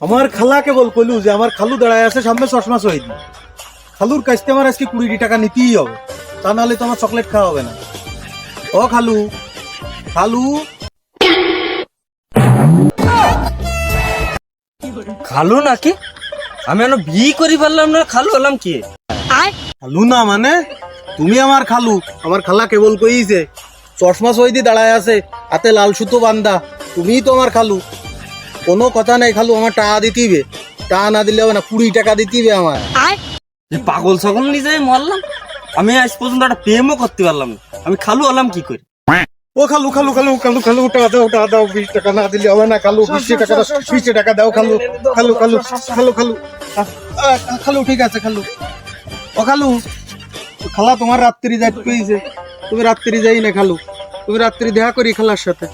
আমার খালাকে বল কইলু যে আমার খালু দাঁড়ায় আছে সামনে চশমা সহিত খালুর কাছতে আমার আজকে 20 টাকা নিতেই হবে, তা নাহলে তো আমার চকলেট খাওয়া হবে না। ও খালু, খালু খালু নাকি? আমি এখনো বিয়ে করি পারলাম না, খালু হলাম কি? খালু না মানে তুমি আমার খালু। আমার খালা কেবল কইছে চশমা সহিত দাঁড়ায় আছে, হাতে লাল সুতো বান্ধা, তুমিই তো আমার খালু। কোনো কথা নেই খালু, আমার টাকা দিতিবে, টাকা না দিলে হবে না, 20 টাকা দিতিবে আমার। যে পাগল ছাগল নিজে মরলাম, আমি আজ পর্যন্ত একটা প্রেমও করতে পারলাম না, আমি খালু হলাম কি করে? ও খালু খালু খালু খালু খালু টাকা দাও 20 টাকা না দিলে হবে না খালু, 20 টাকা দাও খালু, খালু খালু খালু খালু খালু ঠিক আছে খালু। ও খালু, খালা তোমার রাত্রি যাইতে কইছে, তুমি রাত্রি যাই না খালু, তুমি রাত্রি দেখা করি খালার সাথে।